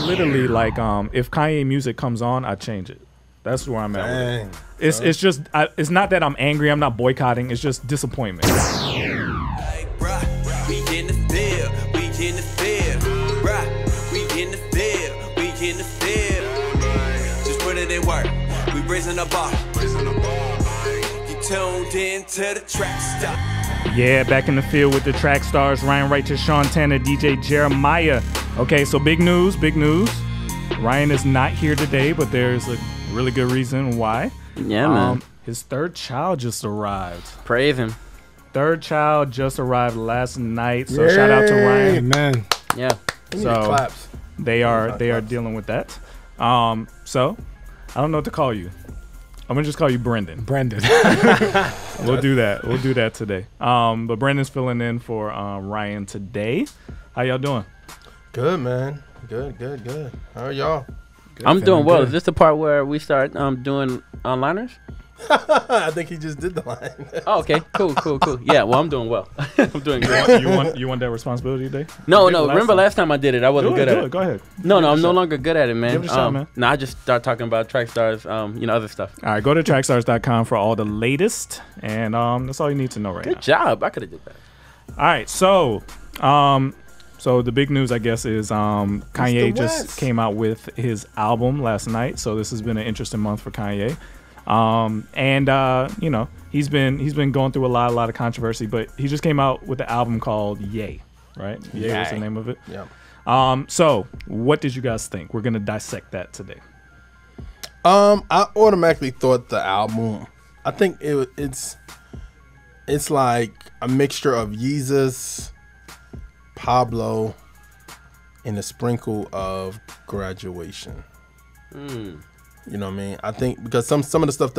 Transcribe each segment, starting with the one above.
literally like if Kanye music comes on, I change it. That's where I'm at. It's just it's not that I'm angry. I'm not boycotting. It's just disappointment. Hey, bruh, we in the field. We in the field. Bruh, we in the field. We in the field. Just put it in work. We raising the bar. You tuned in to the Trackstarz. Yeah, back in the field with the Trackstarz, Ryan Righteous, Sean Tanner, DJ Jeremiah. Okay, so big news, big news. Ryan is not here today, but there's a really good reason why. Yeah, man. His third child just arrived. Praise him. Third child just arrived last night, so shout out to Ryan. Man. Yeah. So claps. they are dealing with that. So I don't know what to call you. I'm gonna just call you Brendan. Brendan. We'll do that. We'll do that today. But Brendan's filling in for Ryan today. How y'all doing? Good, man. Good. How are y'all? Good, I'm doing well. good. Is this the part where we start doing liners? I think he just did the line. Oh, okay. Cool. Yeah, well, I'm doing well. I'm doing great. You want that responsibility today? No. Remember last time I did it, I wasn't good at it. Go ahead. No, I'm no longer good at it, man. Give it a shot, man. No, I just start talking about Trackstarz, other stuff. All right, go to trackstarz.com for all the latest, and that's all you need to know right now. Good job. I could have did that. All right, so the big news, I guess, is Kanye just came out with his album last night. So this has been an interesting month for Kanye, you know, he's been going through a lot of controversy, but he just came out with the album called Ye, right? Ye was the name of it. Yeah. So what did you guys think? We're gonna dissect that today. I automatically thought the album. I think it's like a mixture of Yeezus, Pablo, and a sprinkle of Graduation. You know what I mean? I think because some of the stuff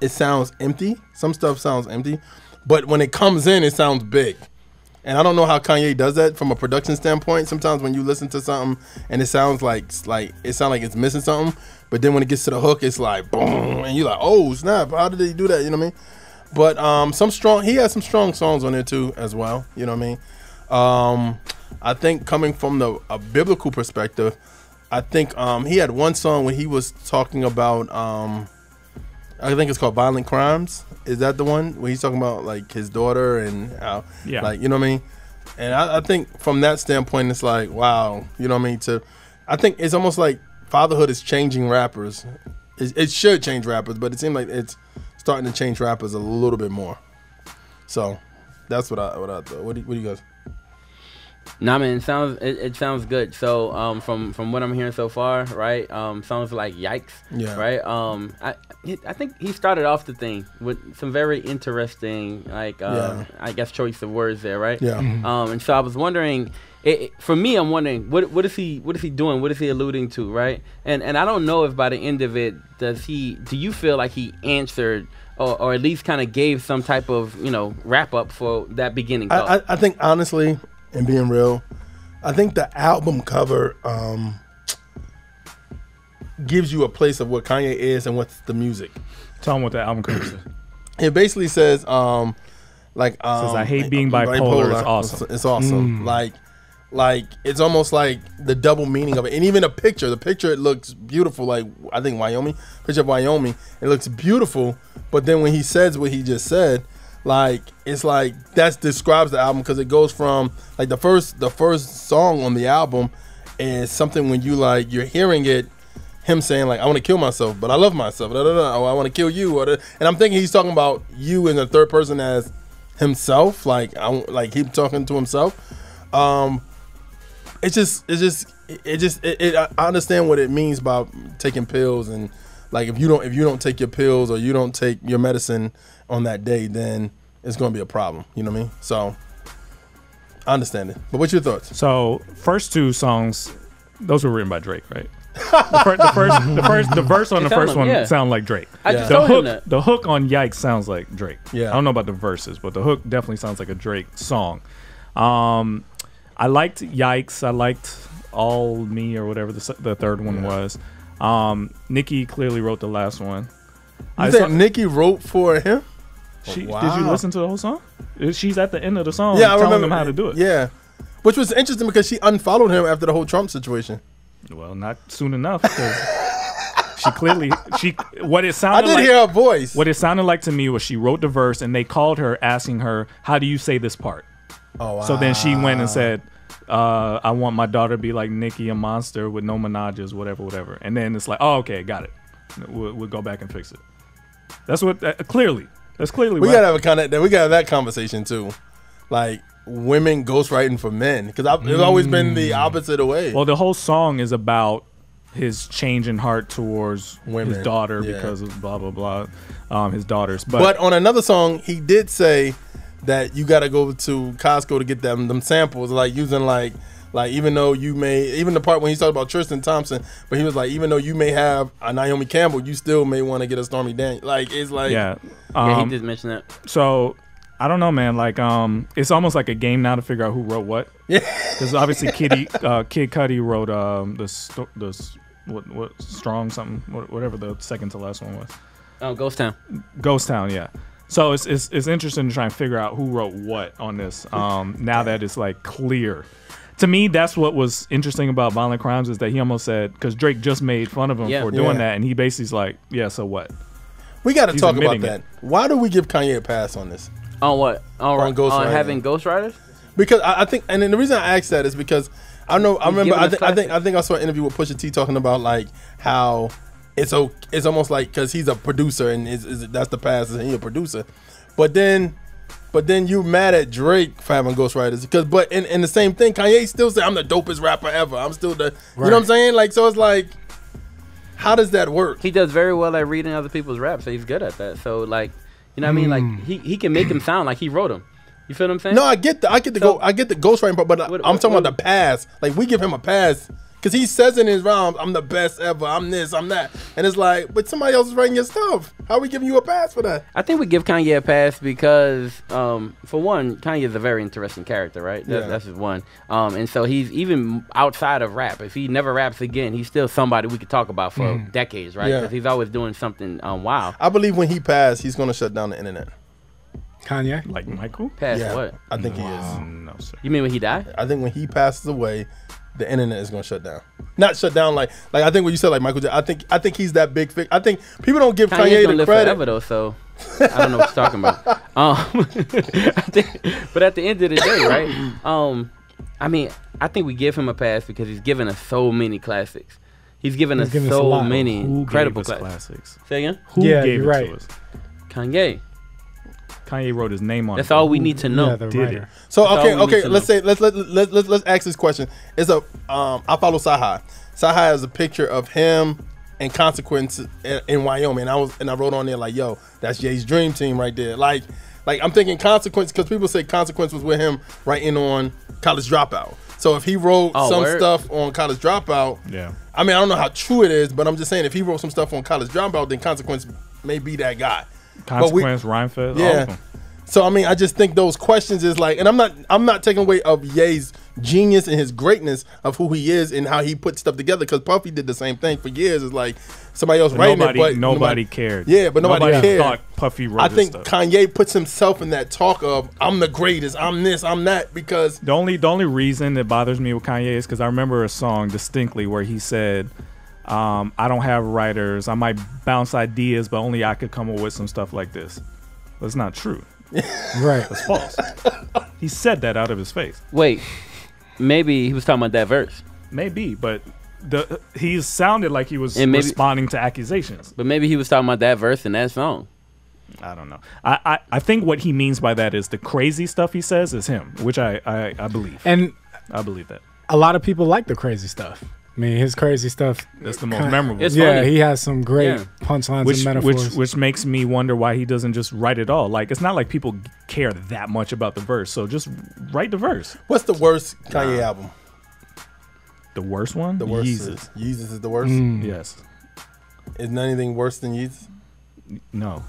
it sounds empty. Some stuff sounds empty, but when it comes in, it sounds big. And I don't know how Kanye does that from a production standpoint. Sometimes when you listen to something and it sounds like it's missing something, but then when it gets to the hook, it's like boom, and you're like, oh snap! How did he do that? You know what I mean? But he has some strong songs on there too as well. You know what I mean? I think coming from a biblical perspective, I think he had one song when he was talking about I think it's called Violent Crimes. Is that the one where he's talking about like his daughter and how, like, you know what I mean? And I think from that standpoint, it's like, wow, you know what I mean? I think it's almost like fatherhood is changing rappers. It should change rappers, but it seems like it's starting to change rappers a little bit more. So that's what I thought. What do you guys? Nah, man, it sounds good. So from what I'm hearing so far, right? Sounds like Yikes. Yeah. Right. I think he started off the thing with some very interesting, like I guess choice of words there, right? Yeah. And so I was wondering, for me, I'm wondering what is he doing? What is he alluding to, right? And I don't know if by the end of it, do you feel like he answered or at least kind of gave some type of wrap up for that beginning? I think honestly, and being real, I think the album cover gives you a place of what Kanye is and what's the music. Tell him what the album cover says. It basically says says I hate being bipolar. It's awesome. It's awesome. Like it's almost like the double meaning of it. And even the picture it looks beautiful. Like I think picture of Wyoming, it looks beautiful. But then when he says what he just said, like it's like that describes the album, because it goes from like the first song on the album is something when you're hearing it, him saying like I want to kill myself, but I love myself. Or I want to kill you. And I'm thinking he's talking about you in the third person as himself, like he's talking to himself. I understand what it means by taking pills, and like if you don't take your pills or you don't take your medicine on that day, then it's going to be a problem. You know what I mean? So I understand it. But what's your thoughts? So first two songs, those were written by Drake, right? The verse on the first one sound like Drake. I just told him that. The hook on Yikes sounds like Drake. Yeah. I don't know about the verses, but the hook definitely sounds like a Drake song. I liked Yikes. I liked All Me or whatever the third one was. Nicki clearly wrote the last one. You think Nicki wrote for him? Did you listen to the whole song? She's at the end of the song telling them how to do it. Yeah. Which was interesting because she unfollowed him after the whole Trump situation. Well, not soon enough. She clearly what it sounded. I did hear her voice. What it sounded like to me was she wrote the verse and they called her asking her, "How do you say this part?" Oh, wow. So then she went and said, "I want my daughter to be like Nicki, a monster with no menages, whatever." And then it's like, "Oh, okay, got it. We'll go back and fix it." That's what clearly. That's clearly. We gotta have that conversation too, like women ghostwriting for men, because it's always been the opposite way. Well, the whole song is about his change in heart towards women. his daughter because of blah blah blah, his daughters. But on another song, he did say that you got to go to Costco to get them samples, like using like even though you may, even the part when he talked about Tristan Thompson, but he was like, even though you may have a Naomi Campbell, you still may want to get a Stormy Daniels. Like it's like yeah, he did mention that. So I don't know, man. Like it's almost like a game now to figure out who wrote what. Yeah, because obviously Kid Cudi wrote the what strong something, whatever the second to last one was. Oh, Ghost Town, yeah. So it's interesting to try and figure out who wrote what on this. Now that it's like clear. To me, that's what was interesting about Violent Crimes is that he almost said, because Drake just made fun of him for doing that, and he basically's like, yeah, so what? We got to talk about that. Why do we give Kanye a pass on this? On what? On having ghostwriters? Because I think, and then the reason I asked that is because I remember I think I saw an interview with Pusha T talking about like how it's almost like because he's a producer and that's the past and he's a producer, but then you're mad at Drake for having ghostwriters but in the same thing, Kanye still say I'm the dopest rapper ever. I'm still the you know what I'm saying? Like, so it's like, how does that work? He does very well at reading other people's raps, so he's good at that. So like, you know what I mean? Like he can make him sound like he wrote them. You feel what I'm saying? No, I get the ghostwriting part, but I'm talking about the pass. Like, we give him a pass because he says in his rhymes, "I'm the best ever. I'm this. I'm that," and it's like, but somebody else is writing your stuff. How are we giving you a pass for that? I think we give Kanye a pass because, for one, Kanye is a very interesting character, right? That's just one. And so he's even outside of rap. If he never raps again, he's still somebody we could talk about for decades, right? Because he's always doing something wild. I believe when he passed, he's going to shut down the internet. Kanye? Like Michael? Past what? I think he is. No, sir. You mean when he died? I think when he passes away, the internet is going to shut down. Not shut down like I think what you said, like Michael Jackson. I think he's that big figure. I think people don't give Kanye the live credit. Forever, though, so I don't know what you're talking about. But at the end of the day, right? I mean, I think we give him a pass because he's given us so many classics. He's given us so many incredible classics. Say again? Who gave it to us? Kanye. Kanye wrote his name on it. That's all we need to know. Yeah, the writer. So okay. Let's ask this question. It's I follow Saha. Saha has a picture of him and Consequence in Wyoming. And I wrote on there like, yo, that's Jay's dream team right there. Like I'm thinking Consequence, because people say Consequence was with him writing on College Dropout. So if he wrote stuff on College Dropout, I mean, I don't know how true it is, but I'm just saying if he wrote some stuff on College Dropout, then Consequence may be that guy. Consequence, Rhymefest, all of them. So I mean, I just think those questions is like, and I'm not taking away of Ye's genius and his greatness of who he is and how he put stuff together, because Puffy did the same thing for years. It's like somebody else writing it, but nobody cared. Yeah, but nobody cared. Thought Puffy wrote I think stuff. Kanye puts himself in that talk of I'm the greatest, I'm this, I'm that, because the only reason that bothers me with Kanye is because I remember a song distinctly where he said, I don't have writers. I might bounce ideas, but only I could come up with some stuff like this. That's not true. Right. That's false. He said that out of his face. Wait, maybe he was talking about that verse. Maybe, but he sounded like he was responding to accusations. But maybe he was talking about that verse in that song. I don't know. I think what he means by that is the crazy stuff he says is him, which I believe. And I believe that. A lot of people like the crazy stuff. I mean, his crazy stuff. That's the most memorable. It's yeah, funny. he has some great punchlines and metaphors. Which makes me wonder why he doesn't just write it all. Like, it's not like people care that much about the verse, so just write the verse. What's the worst Kanye album? The worst one? The worst. Yeezus. Yeezus is the worst? Yes. Isn't anything worse than Yeezus? No.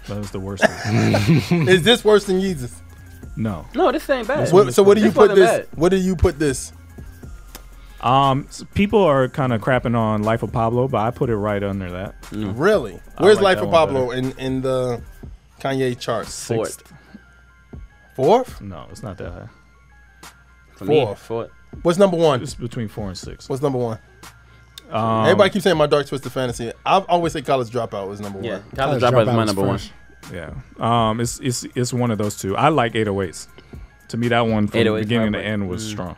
That was the worst one. Is this worse than Yeezus? No. No, this ain't bad. So what do you put this? Bad. What do you put this? So people are kind of crapping on Life of Pablo, but I put it right under that. Really? Where's like Life of that one Pablo in the Kanye charts? Fourth. Fourth? No, it's not that high. For me, Fourth. fourth. What's number one? It's between 4 and 6. What's number one? Everybody keeps saying My Dark Twisted Fantasy. I always say College Dropout was number Yeah, one. College Dropout is my was number one. fresh. Yeah. It's one of those two. I like 808s. To me, that one from 808s beginning to Heartbreak. end was strong.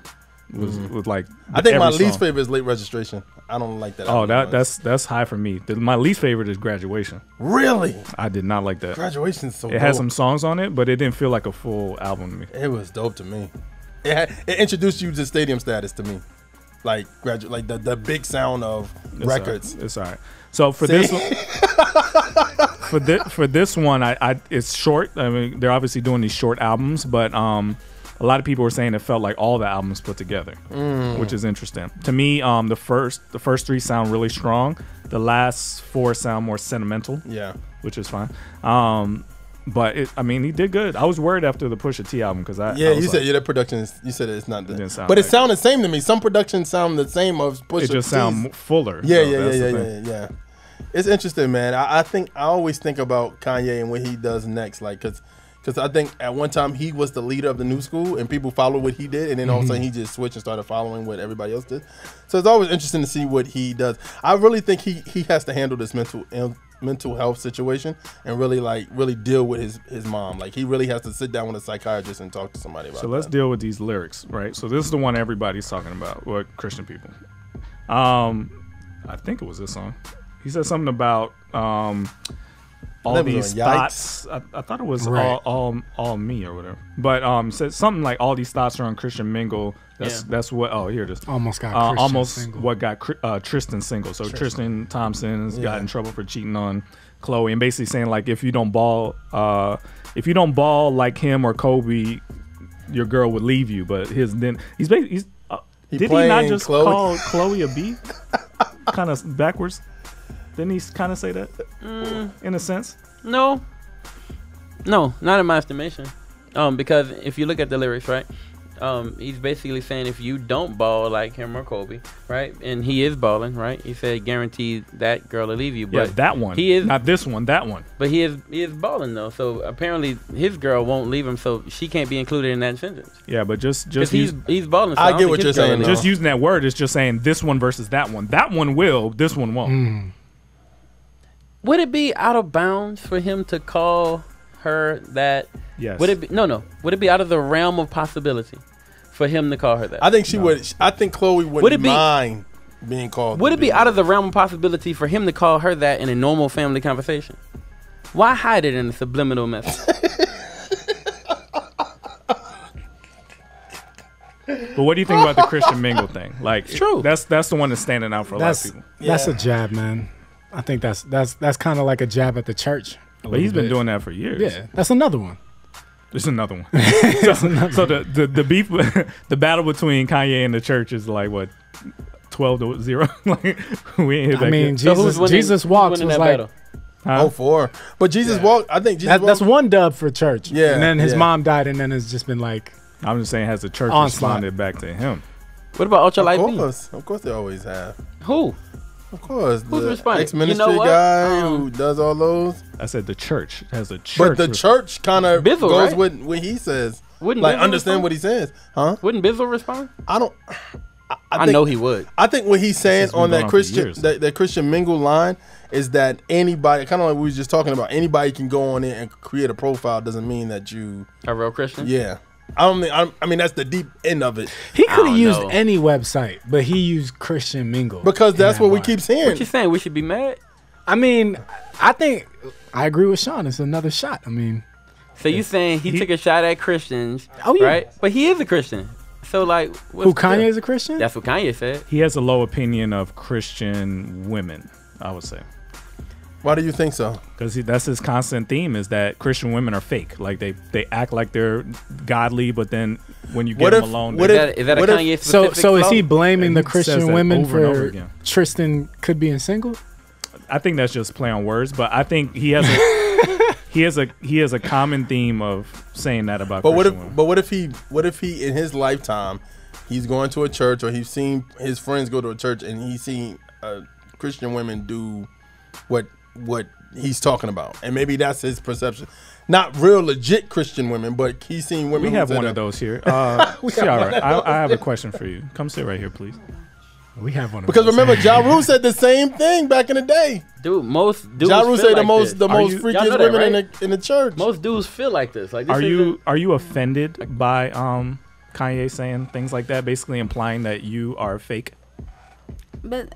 Was like I think my every least song. favorite is Late Registration. I don't like that. Oh, album much. that's high for me. My least favorite is Graduation. Really? I did not like that. Graduation's so It had dope. some songs on it, but it didn't feel like a full album to me. It was dope to me. It introduced you to stadium status to me. Like the big sound of records. It's all right. So for See? this one, for this one, I it's short. I mean, they're obviously doing these short albums, but a lot of people were saying it felt like all the albums put together, which is interesting. To me, the first 3 sound really strong. The last 4 sound more sentimental. Yeah. Which is fine. But he did good. I was worried after the Pusha T album because You said that production is. You said it's not. didn't sound But it like- sounded the same to me. Some productions sound the same of Pusha. it just T's. sound fuller. Yeah, so that's the thing. yeah. It's interesting, man. I always think about Kanye and what he does next, like because I think at one time he was the leader of the new school and people followed what he did, and then all of a sudden he just switched and started following what everybody else did. So it's always interesting to see what he does. I really think he has to handle this mental health situation and really deal with his mom. Like he really has to sit down with a psychiatrist and talk to somebody about. So let's deal with these lyrics, right? So this is the one everybody's talking about, what Christian people. I think it was this song. He said something about all That was these on Yikes. thoughts. I thought it was Right. all me or whatever. But said something like all these thoughts are on Christian Mingle. That's what. Oh, here it is. Almost got Christian almost single. what got Tristan single. So Tristan Thompson's got in trouble for cheating on Chloe, and basically saying like if you don't ball like him or Kobe, your girl would leave you. But did he not playing just Chloe? call Chloe a B? Kind of backwards. Didn't he kind of say that in a sense? No, not in my estimation. Because if you look at the lyrics, right, he's basically saying if you don't ball like him or Kobe, right, and he is balling, right. He said guaranteed that girl will leave you, but Yeah, that one. he is not this one. That one. But he is balling though, so apparently his girl won't leave him, so she can't be included in that sentence. Yeah, but just Because use, he's balling. So I don't get think what his you're girl saying, will though. just using that word is just saying this one versus that one. That one will. This one won't. Would it be out of bounds for him to call her that? Yes. Would it be no? Would it be out of the realm of possibility for him to call her that? I think she would. I think Chloe Would it be- mind being called. Would it be out of the realm of possibility for him to call her that in a normal family conversation? Why hide it in a subliminal message? But what do you think about the Christian Mingle thing? Like, true. That's the one that's standing out for a lot of people. That's Yeah. a jab, man. I think that's kind of like a jab at the church. But he's been doing that for years. Yeah, that's another one. There's another one. so the beef, the battle between Kanye and the church is like what, 12-0. Like we ain't hit back I mean, yet. So who's Jesus, winning- Jesus who's walks winning was that like battle? Huh? 04. But Jesus walked. I think Jesus that's walked. one dub for church. Yeah, and then his yeah. mom died, and then it's just been like I'm just saying, has the church Onslaught. responded back to him? What about Ultra Light B? Of course, they always have. Who? Of course, Who's the responding? ex-ministry You know what? guy who does all those. I said the church has a But church. the church kind of Bizzle, goes right? with what he says. Wouldn't Like Bizzle understand respond? what he says, huh? Wouldn't Bizzle respond? I don't. I think- know he would. I think what he's saying This has been on going that on for Christian years. that Christian Mingle line is that anybody, kind of like we was just talking about, anybody can go on in and create a profile. Doesn't mean that you. A real Christian? Yeah, I mean that's the deep end of it he I could have don't used know. any website, but he used Christian Mingle because in that's that what we line. keep saying. What you saying? We should be mad? I mean, I think I agree with Sean. It's another shot. I mean, So you saying he took a shot at Christians, Oh, yeah. right? But he is a Christian. So like, what's who the Kanye deal? is a Christian? That's what Kanye said. he has a low opinion of Christian women, I would say. Why do you think so? Because that's his constant theme is that Christian women are fake. Like they act like they're godly, but then when you What get them if- alone, what they- if- Is that a what if- Kanye So specific is he flaw? blaming And the he says Christian that women over and over for again. Tristan could being single? I think that's just play on words. But I think he has a he has a common theme of saying that about. But Christian women. what if he in his lifetime he's going to a church or he's seen his friends go to a church and he's seen Christian women do what what he's talking about, and maybe that's his perception. Not real legit Christian women, but he's seen women. We have one of those here. Ciara, I have a question for you. Come sit right here, please. We have one of Because those. remember, Ja Rule said the same thing back in the day. Dude, most dudes Ja Rule feel said like the this. most you- freakiest y'all know that, women right? in the church. Most dudes feel like this. Like, this Are isn't- you offended by Kanye saying things like that, basically implying that you are fake? But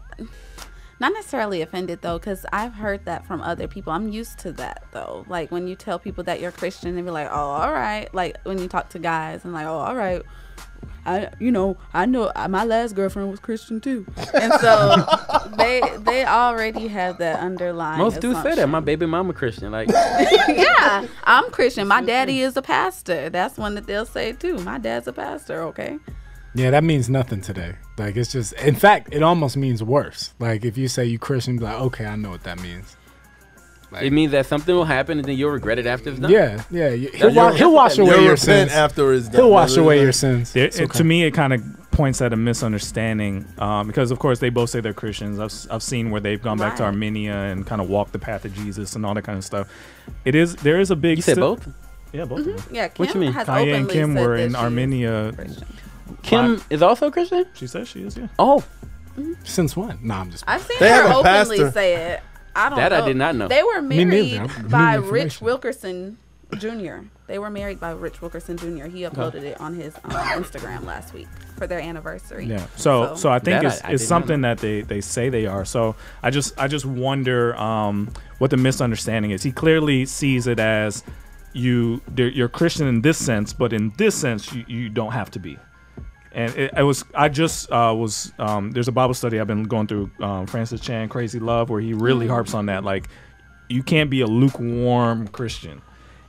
not necessarily offended though, because I've heard that from other people. I'm used to that though. Like when you tell people that you're Christian, they be like, "Oh, all right." Like when you talk to guys, and like, "Oh, all right." I know my last girlfriend was Christian too, and so they already have that underlying. Most dudes say that. assumption. My baby mama Christian. Like, Yeah, I'm Christian. My daddy is a pastor. That's one that they'll say too. My dad's a pastor. Okay. Yeah, that means nothing today. Like, it's just, in fact, it almost means worse. Like, if you say you Christian, be like, okay, I know what that means. it means that something will happen and then you'll regret it after it's done. Yeah. He'll You'll wash away You'll your repent sins. after it's done. He'll wash away your sins. To me, it kind of points at a misunderstanding because, of course, they both say they're Christians. I've seen where they've gone back to Right. Armenia and kind of walked the path of Jesus and all that kind of stuff. There is a big. You said both? Yeah, both of them. Yeah, What Kim you mean? has Kanye and openly Kim said were that in she's Armenia. Christian. Kim is also Christian? She says she is. Yeah. Oh, Since when? No, I'm just. I've seen They have her a openly pastor. say it. I don't That know. I did not know. They were Me married neither. I'm by new Rich information. Wilkerson Jr. They were married by Rich Wilkerson Jr. He uploaded it on his Instagram last week for their anniversary. Yeah. So I think That it's I did not something that they say they are. So I just wonder what the misunderstanding is. He clearly sees it as you're Christian in this sense, but in this sense you don't have to be. And there's a Bible study I've been going through, Francis Chan, Crazy Love, where he really harps on that. Like, you can't be a lukewarm Christian.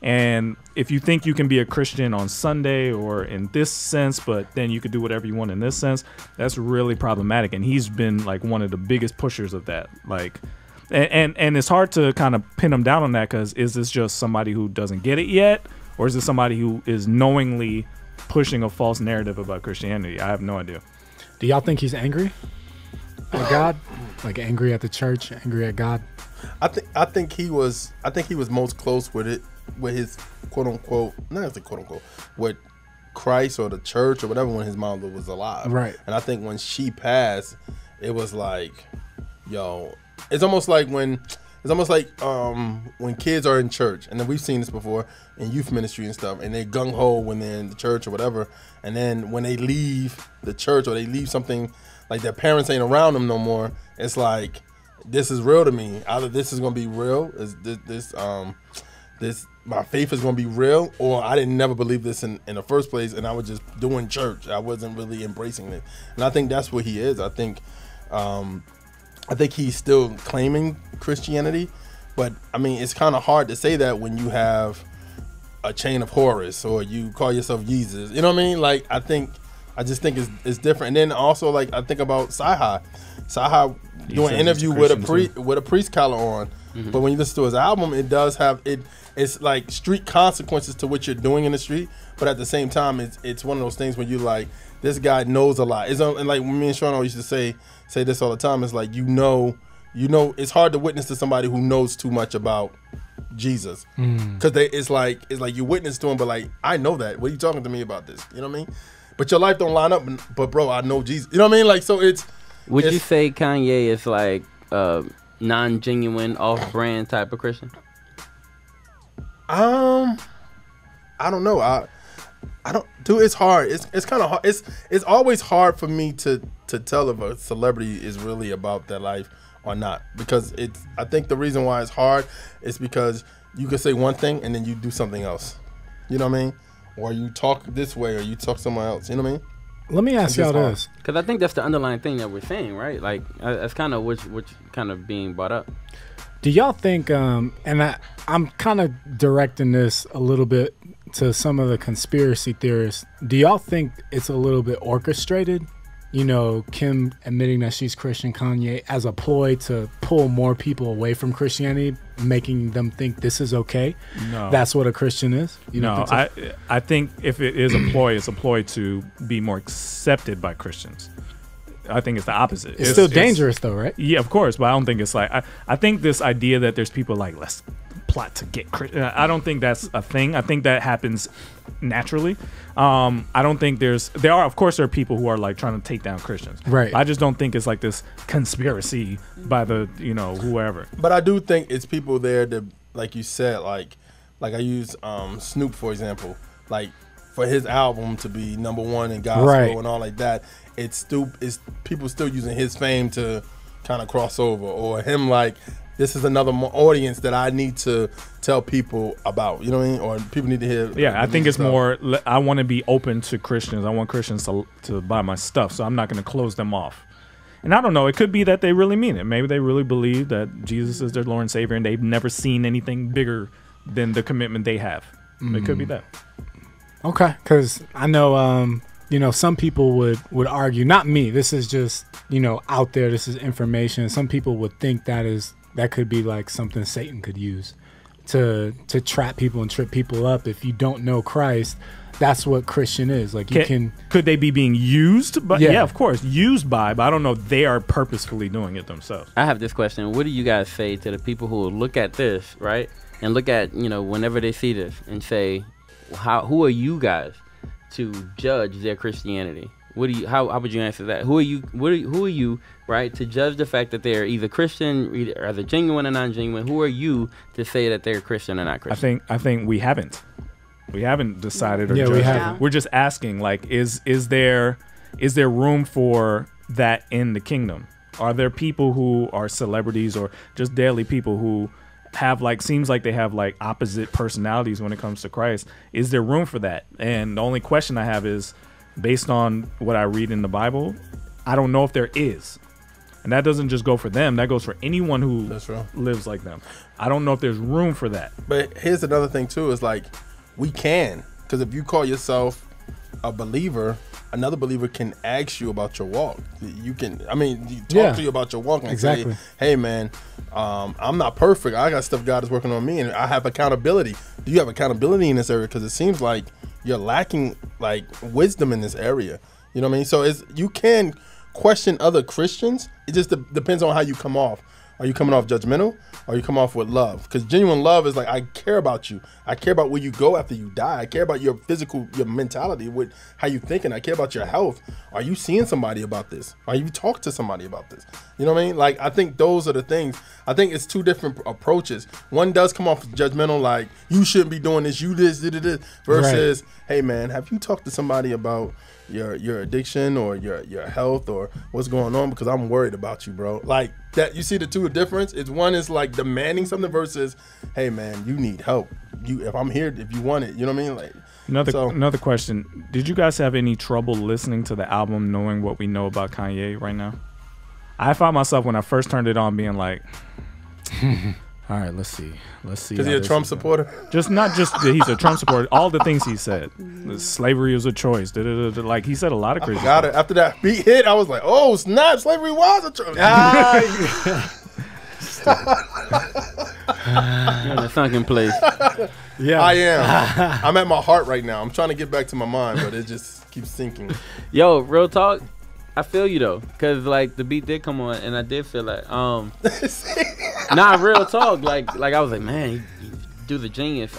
And if you think you can be a Christian on Sunday or in this sense, but then you could do whatever you want in this sense, that's really problematic. And he's been like one of the biggest pushers of that. Like, and it's hard to kind of pin him down on that, because is this just somebody who doesn't get it yet, or is this somebody who is knowingly pushing a false narrative about Christianity? I have no idea. Do y'all think he's angry at God? Like, angry at the church, angry at God? I think he was most close with it, with his quote unquote, not as a quote unquote, with Christ or the church or whatever, when his mom was alive. Right. And I think when she passed, it was like, yo, it's almost like when kids are in church, and then we've seen this before in youth ministry and stuff, and they gung ho when they're in the church or whatever, and then when they leave the church or they leave something, like their parents ain't around them no more, it's like, this is real to me. Either this is gonna be real, is this my faith is gonna be real, or I didn't never believe this in the first place, and I was just doing church. I wasn't really embracing it, and I think that's what he is. I think he's still claiming Christianity, but I mean, it's kind of hard to say that when you have a chain of Horus or you call yourself Jesus. You know what I mean? Like, I just think it's different. And then also, like, I think about Sci-Hi doing an interview with a priest collar on. Mm-hmm. But when you listen to his album, it does have it's like street consequences to what you're doing in the street. But at the same time, it's one of those things where you like, this guy knows a lot. It's and like me and Sean always used to say this all the time. It's like, you know, it's hard to witness to somebody who knows too much about Jesus, because it's like you witness to him, but like, I know that. What are you talking to me about this? You know what I mean? But your life don't line up. But bro, I know Jesus. You know what I mean? Like, so Would you say Kanye is like non-genuine, off-brand type of Christian? I don't know. I don't. Dude, it's hard. It's kind of hard. It's always hard for me to tell if a celebrity is really about their life or not, because I think the reason why it's hard is because you can say one thing and then you do something else. You know what I mean? Or you talk this way or you talk somewhere else. You know what I mean? Let me ask y'all this. Because I think that's the underlying thing that we're saying, right? Like, that's kind of which kind of being brought up. Do y'all think, and I'm kind of directing this a little bit to some of the conspiracy theorists, do y'all think it's a little bit orchestrated? You know, Kim admitting that she's Christian, Kanye, as a ploy to pull more people away from Christianity, making them think this is okay? No. That's what a Christian is? You don't think so? I think if it is a ploy, it's a ploy to be more accepted by Christians. I think it's the opposite. It's still dangerous though, right? Yeah, of course, but I don't think it's like I think this idea that there's people like let's plot to get I don't think that's a thing. I think that happens naturally. I don't think there are people who are like trying to take down Christians. Right. I just don't think it's like this conspiracy by the whoever. But I do think it's people there that, like you said, like I use Snoop for example, like for his album to be #1 in gospel and all like that, it's people still using his fame to kind of cross over, or him like this is another audience that I need to tell people about, you know what I mean, or people need to hear. Yeah, I think it's more. I want to be open to Christians. I want Christians to buy my stuff, so I'm not going to close them off. And I don't know. It could be that they really mean it. Maybe they really believe that Jesus is their Lord and Savior, and they've never seen anything bigger than the commitment they have. It could be that. Okay, because I know, some people would argue, not me, this is just, out there, this is information. Some people would think that could be like something Satan could use to trap people and trip people up. If you don't know Christ, that's what Christian is. Like could they be being used? But yeah, of course, used by, but I don't know if they are purposefully doing it themselves. I have this question. What do you guys say to the people who will look at this, right? And look at, whenever they see this and say, who are you guys to judge their Christianity? How would you answer that? Who are you, right, to judge the fact that they're either Christian, are they genuine or non-genuine? Who are you to say that they're Christian or not Christian? I think we haven't decided or judged. We haven't. We're just asking, like, is there room for that in the kingdom? Are there people who are celebrities or just daily people who have seems like they have opposite personalities when it comes to Christ? Is there room for that? And the only question I have is, based on what I read in the Bible, I don't know if there is. And that doesn't just go for them, that goes for anyone who lives like them. I don't know if there's room for that. But here's another thing too, is we can, because if you call yourself a believer, another believer can ask you about your walk. You can, talk to you about your walk and say, hey man, I'm not perfect. I got stuff God is working on me, and I have accountability. Do you have accountability in this area? Because it seems like you're lacking wisdom in this area. You know what I mean? So you can question other Christians. It just depends on how you come off. Are you coming off judgmental? Or are you come off with love? Because genuine love is I care about you. I care about where you go after you die. I care about your physical, your mentality, with how you thinking. I care about your health. Are you seeing somebody about this? Are you talk to somebody about this? You know what I mean? I think those are the things. I think it's two different approaches. One does come off judgmental, you shouldn't be doing this, you this, versus, hey man, have you talked to somebody about your addiction or your health or what's going on, because I'm worried about you, bro. That, you see the two difference? It's one is demanding something versus, hey man, you need help. If I'm here, if you want it, you know what I mean? Another question. Did you guys have any trouble listening to the album knowing what we know about Kanye right now? I found myself when I first turned it on being like, all right, let's see. Because he's a Trump supporter? Not just that he's a Trump supporter, all the things he said. Slavery was a choice. He said a lot of crazy stuff. After that beat hit, I was like, oh, snap, slavery was a choice. You're in a sunken place. Yeah, I am. I'm at my heart right now. I'm trying to get back to my mind, but it just keeps sinking. Yo, real talk, I feel you though, because the beat did come on, and I did feel real talk. I was like, man, he do the genius.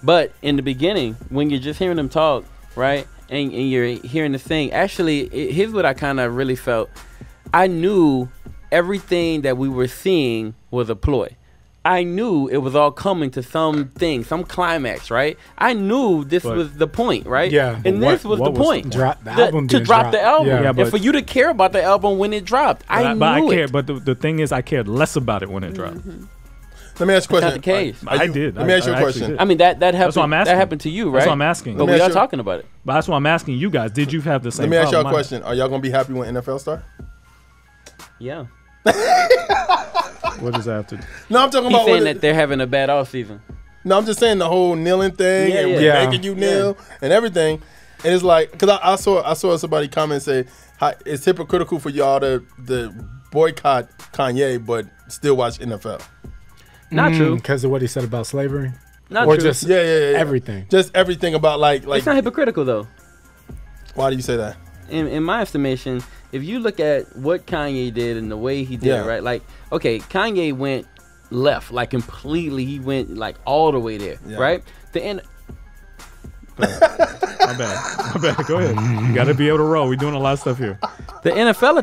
But in the beginning, when you're just hearing them talk, right, and you're hearing the thing, actually, here's what I kind of really felt. I knew everything that we were seeing was a ploy. I knew it was all coming to something, some climax, right? I knew this was the point, right? Yeah. And this was the point. To drop the album. Yeah, and for you to care about the album when it dropped. I knew it. But the thing is, I cared less about it when it dropped. Let me ask you a question. Not the case. I did. Let me ask you a question. I mean, that happened. That's what I'm asking. That happened to you, right? That's what I'm asking. But we are talking about it. But that's what I'm asking you guys. Did you have the same? Let me ask y'all a question. Are y'all gonna be happy when NFL start? Yeah. What does that have to do? No, I'm talking He's about saying that they're having a bad off season. No, I'm just saying the whole kneeling thing and we're making you kneel and everything. And it's because I saw somebody comment and say it's hypocritical for y'all to boycott Kanye but still watch NFL. Not true. Because of what he said about slavery? Not or true. Just everything? Just everything about like. It's not hypocritical though. Why do you say that? in my estimation, if you look at what Kanye did and the way he did it, right? Like, okay, Kanye went left, like completely. He went like all the way there, right? The end. My bad. Go ahead. You got to be able to roll. We're doing a lot of stuff here. The NFL,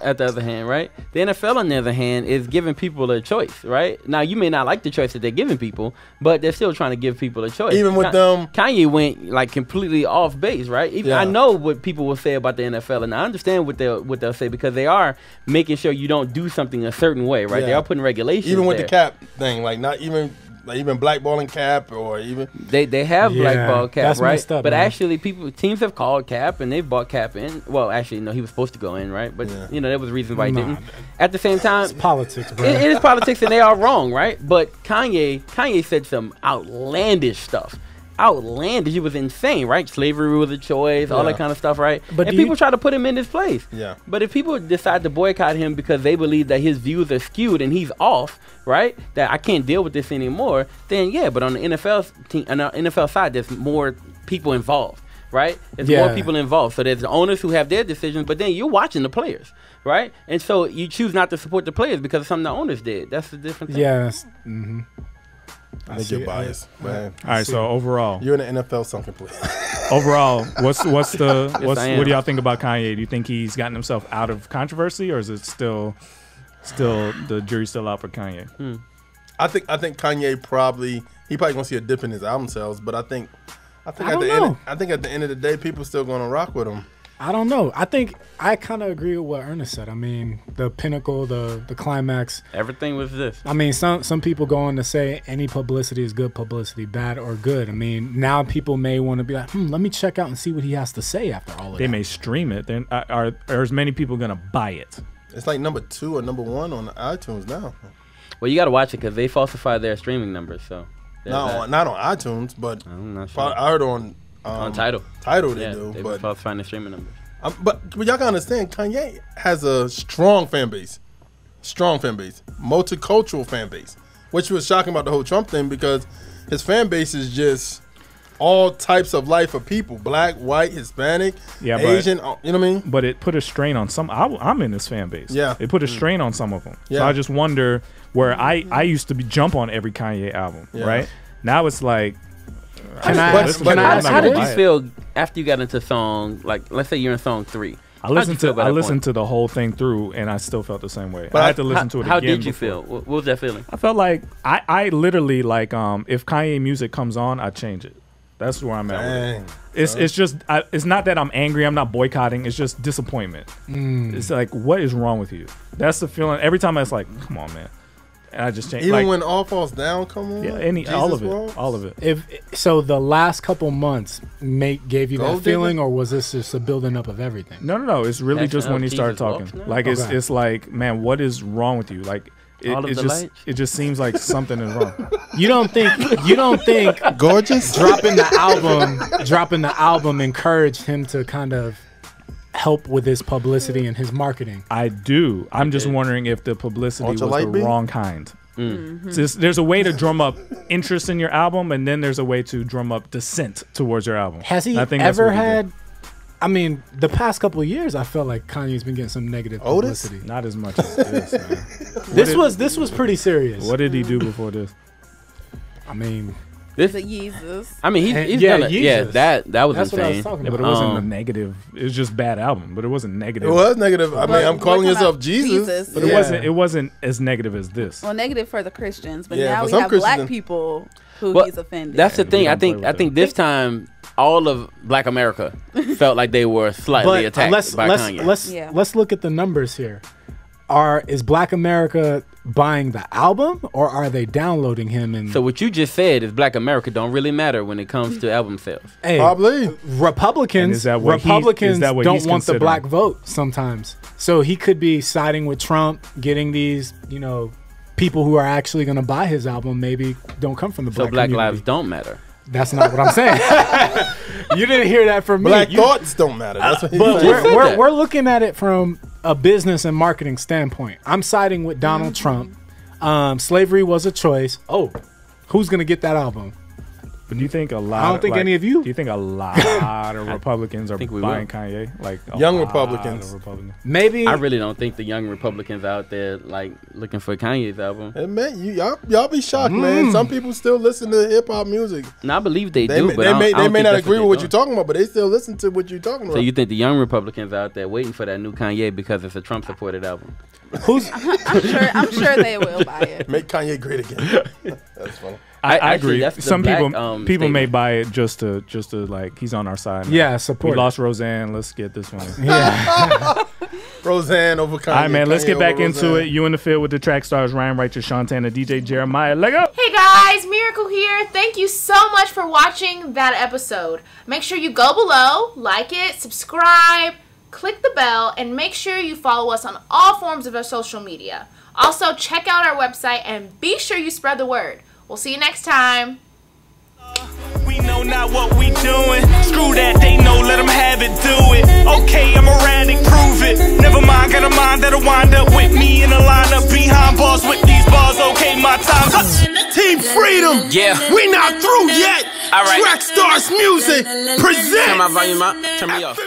at the other hand, right? The NFL, on the other hand, is giving people a choice, right? Now, you may not like the choice that they're giving people, but they're still trying to give people a choice. Even with them, Kanye went like completely off base, right? I know what people will say about the NFL, and I understand what they'll say because they are making sure you don't do something a certain way, right? They are putting regulations. Even with the cap thing, like not even. Like even blackballing Cap or even they have blackball Cap, that's right? messed up, but man. actually, teams have called Cap and they've bought Cap in. Well, actually, no, he was supposed to go in, right? But you know, there was reasons why he didn't. At the same time, it's politics, bro. It is politics, and they are wrong, right? But Kanye said some outlandish stuff. Outlandish. It was insane, right? Slavery was a choice, all that kind of stuff, right? But and people try to put him in his place. Yeah. But if people decide to boycott him because they believe that his views are skewed and he's off, right? That I can't deal with this anymore, then yeah. But on the NFL team, on the NFL side, there's more people involved, right? There's more people involved. So there's the owners who have their decisions, but then you're watching the players, right? And so you choose not to support the players because of something the owners did. That's the different thing. Yeah. I think you're biased, man. All right, so overall, you're in the NFL something, please. Overall, what do y'all think about Kanye? Do you think he's gotten himself out of controversy, or is it still the jury's still out for Kanye? I think Kanye probably gonna see a dip in his album sales, but I think at the end of the day, people still gonna rock with him. I don't know. I think I kind of agree with what Ernest said. I mean, the pinnacle, the climax. Everything was this. I mean, some people go on to say any publicity is good publicity, bad or good. I mean, now people may want to be like, let me check out and see what he has to say after all of that. They may stream it. Then are as many people going to buy it? It's like number 2 or number 1 on iTunes now. Well, you got to watch it because they falsify their streaming numbers. So not on iTunes, but I'm not sure. I heard on Tidal. Tidal they do, but falsifying the streaming numbers. But y'all gotta understand, Kanye has a strong fan base, multicultural fan base, which was shocking about the whole Trump thing because his fan base is just all types of life of people, black, white, Hispanic, Asian, you know what I mean? But it put a strain on some. I'm in this fan base. Yeah, it put a strain on some of them. Yeah. So I just wonder where I used to jump on every Kanye album, right? Now it's like. How did you feel after you got into song, like let's say you're in song 3? I listened to the whole thing through, and I still felt the same way. But I had to listen to it again. How did you feel? What was that feeling? I felt like I literally like if Kanye music comes on, I change it. That's where I'm at. It's just it's not that I'm angry. I'm not boycotting. It's just disappointment. It's like, what is wrong with you? That's the feeling. Every time I was like, come on, man. And I just changed. Even when All Falls Down come on? Yeah, all of it. If so, the last couple months gave you that feeling, or was this just a building up of everything? No. It's really just when he started talking. Like it's like, man, what is wrong with you? Like it just seems like something is wrong. You don't think Gorgeous dropping the album encouraged him to kind of help with his publicity and his marketing? I do. I'm just wondering if the publicity was the wrong kind. So there's a way to drum up interest in your album, and then there's a way to drum up dissent towards your album. Has he ever had? I mean, the past couple of years, I felt like Kanye's been getting some negative publicity. Not as much as this, man. This was pretty serious. What did he do before this? I mean, the Yeezus. I mean, he's done it. Yeah, that was That's insane. what I was talking about. But it wasn't a negative. It was just bad album, but it wasn't negative. It was negative. I mean, I'm calling yourself Jesus. But it wasn't as negative as this. Well, negative for the Christians, but Yeah, now for we some have Christians- black people who he's offended. That's the thing. we I don't play think with this time all of Black America felt like they were slightly attacked by Kanye. Let's look at the numbers here. Is Black America buying the album, or are they downloading him? And So what you just said is Black America don't really matter when it comes to album sales. hey, Probably. Republicans And is that what don't he's want the considering? black vote sometimes. So he could be siding with Trump, getting these, people who are actually going to buy his album maybe don't come from the So black Black community. lives don't matter. That's not what I'm saying. You didn't hear that from me. Black thoughts don't matter. That's what he But said. we're looking at it from a business and marketing standpoint. I'm siding with Donald Trump. Slavery was a choice. Oh, who's going to get that album? But do you think a lot? I don't think any of you. Do you think a lot of Republicans are buying Kanye? Like young Republicans. Maybe. I really don't think the young Republicans out there like looking for Kanye's album. Hey, man, y'all be shocked, man. Some people still listen to hip hop music. No, I believe they do, but they may not agree with what you're talking about, but they still listen to what you're talking about. So you think the young Republicans out there waiting for that new Kanye because it's a Trump-supported album? I'm sure they will buy it. Make Kanye great again. That's funny. I agree. Some people may buy it just to like he's on our side. Now. Yeah, support. We lost Roseanne. Let's get this one. Yeah. Roseanne over Kanye. All right, man. Let's Kanye get back into Roseanne. it. You in the field with the track stars, Ryan Righteous, Shantana, DJ Jeremiah. Let go. Hey guys, Miracle here. Thank you so much for watching that episode. Make sure you go below, like it, subscribe, click the bell, and make sure you follow us on all forms of our social media. Also, check out our website and be sure you spread the word. We'll see you next time. We know not what we doing. Screw that, they know, let them have it, do it. Okay, I'm erratic, prove it. Never mind, got a mind that'll wind up with me in a lineup behind bars with these bars. Okay, my time's up. Team Freedom. Yeah. We not through yet. All right. Trackstarz Music presents. Turn my volume up, turn me off.